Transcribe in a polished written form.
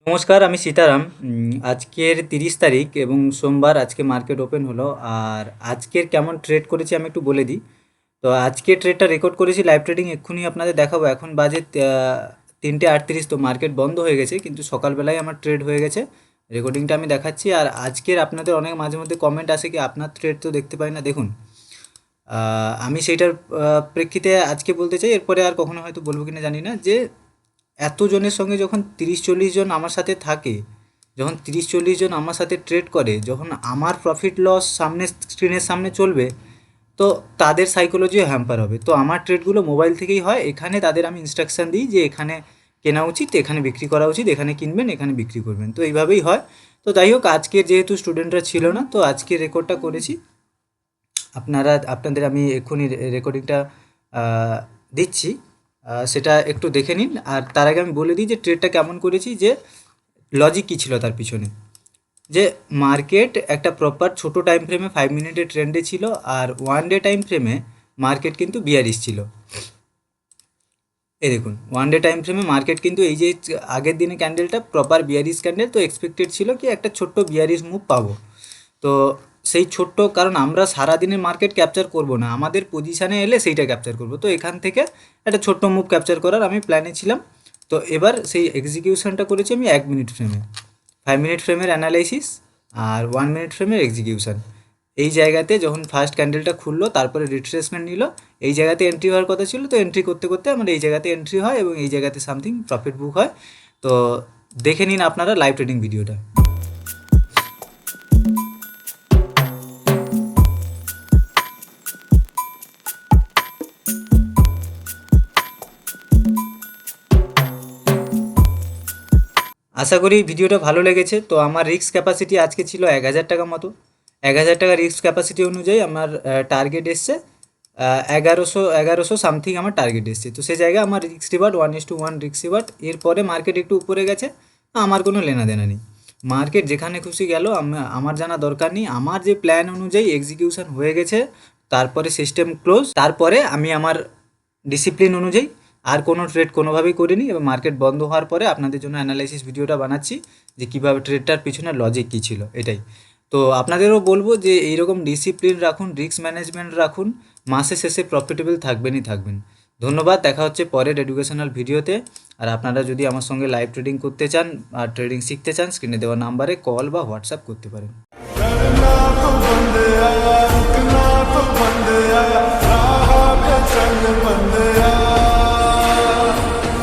নমস্কার, আমি সীতারাম। আজকের ৩০ তারিখ এবং সোমবার আজকে মার্কেট ওপেন হলো। আর আজকের কেমন ট্রেড করেছি আমি একটু বলে দিই। তো আজকে ট্রেডটা রেকর্ড করেছি লাইভ ট্রেডিং, এক্ষুনি আপনাদের দেখাবো। এখন বাজে ৩টে ৩৮। তো মার্কেট বন্ধ হয়ে গেছে, কিন্তু সকালবেলায় আমার ট্রেড হয়ে গেছে। রেকর্ডিংটা আমি দেখাচ্ছি। আর আজকের আপনাদের অনেক মাঝে মধ্যে কমেন্ট আসে কি আপনার ট্রেড তো দেখতে পাই না। দেখুন, আমি সেইটার প্রেক্ষিতে আজকে বলতে চাই, এরপরে আর কখনো হয়তো বলবো কিনা জানি না, যে এতজনের সঙ্গে যখন ৩০-৪০ জন আমার সাথে থাকে, যখন ৩০-৪০ জন আমার সাথে ট্রেড করে, যখন আমার প্রফিট লস সামনে স্ক্রিনের সামনে চলবে, তো তাদের সাইকোলজিও হ্যাম্পার হবে। তো আমার ট্রেডগুলো মোবাইল থেকেই হয়। এখানে তাদের আমি ইনস্ট্রাকশান দিই যে এখানে কেনা উচিত, এখানে বিক্রি করা উচিত, এখানে কিনবেন, এখানে বিক্রি করবেন। তো এইভাবেই হয়। তো যাই হোক, আজকের যেহেতু স্টুডেন্টরা ছিল না, তো আজকে রেকর্ডটা করেছি। আপনাদের আমি এক্ষুনি রেকর্ডিংটা দিচ্ছি, সেটা একটু দেখে নিন। আর তার আগে আমি বলে দিই যে ট্রেডটা কেমন করেছি, যে লজিক কী ছিল তার পিছনে। যে মার্কেট একটা প্রপার ছোটো টাইম ফ্রেমে 5 মিনিটের ট্রেন্ডে ছিল, আর 1 ডে টাইম ফ্রেমে মার্কেট কিন্তু বিয়ারিশ ছিল। এই দেখুন, 1 ডে টাইম ফ্রেমে মার্কেট কিন্তু এই যে আগের দিনে ক্যান্ডেলটা প্রপার বিয়ারিশ ক্যান্ডেল, তো এক্সপেক্টেড ছিল কি একটা ছোট্ট বিয়ারিশ মুভ পাবো। তো সেই ছোট্ট, কারণ আমরা সারাদিনের মার্কেট ক্যাপচার করব না, আমাদের পজিশানে এলে সেইটা ক্যাপচার করব। তো এখান থেকে একটা ছোট্ট মুভ ক্যাপচার করার আমি প্ল্যানে ছিলাম। তো এবার সেই এক্সিকিউশনটা করেছি আমি 1 মিনিট ফ্রেমে, 5 মিনিট ফ্রেমের অ্যানালাইসিস আর 1 মিনিট ফ্রেমের এক্সিকিউশন। এই জায়গাতে যখন ফার্স্ট ক্যান্ডেলটা খুললো, তারপরে রিট্রেসমেন্ট নিল, এই জায়গাতে এন্ট্রি হওয়ার কথা ছিল। তো এন্ট্রি করতে করতে আমার এই জায়গাতে এন্ট্রি হয় এবং এই জায়গাতে সামথিং প্রফিট বুক হয়। তো দেখে নিন আপনারা লাইভ ট্রেডিং ভিডিওটা। আশা করি ভিডিওটা ভালো লেগেছে। তো আমার রিস্ক ক্যাপাসিটি আজকে ছিল 1000 টাকা মতো। 1000 টাকা রিস্ক ক্যাপাসিটি অনুযায়ী আমার টার্গেট এসছে 1100 সামথিং আমার টার্গেট এসছে। তো সেই জায়গায় আমার রিস্ক রিওয়ার্ড 1:1 রিস্ক রিওয়ার্ড। এরপরে মার্কেট একটু উপরে গেছে, আমার কোনো লেনা দেনা নেই। মার্কেট যেখানে খুশি গেল, আমার জানা দরকার নেই। আমার যে প্ল্যান অনুযায়ী এক্সিকিউশন হয়ে গেছে, তারপরে সিস্টেম ক্লোজ, তারপরে আমি আমার ডিসিপ্লিন অনুযায়ী আর কোনো ট্রেড কোনোভাবেই করিনি। এবং মার্কেট বন্ধ হওয়ার পরে আপনাদের জন্য অ্যানালাইসিস ভিডিওটা বানাচ্ছি যে কীভাবে ট্রেডটার পিছনে লজিক কী ছিল, এটাই। তো আপনাদেরও বলবো যে এইরকম ডিসিপ্লিন রাখুন, রিস্ক ম্যানেজমেন্ট রাখুন, মাসের শেষে প্রফিটেবল থাকবেনই থাকবেন। ধন্যবাদ, দেখা হচ্ছে পরের এডুকেশনাল ভিডিওতে। আর আপনারা যদি আমার সঙ্গে লাইভ ট্রেডিং করতে চান আর ট্রেডিং শিখতে চান, স্ক্রিনে দেওয়া নাম্বারে কল বা হোয়াটসঅ্যাপ করতে পারেন। करना तो बंदे आया, रुकना तो बंदे आया, राह पे चल बंदे आया।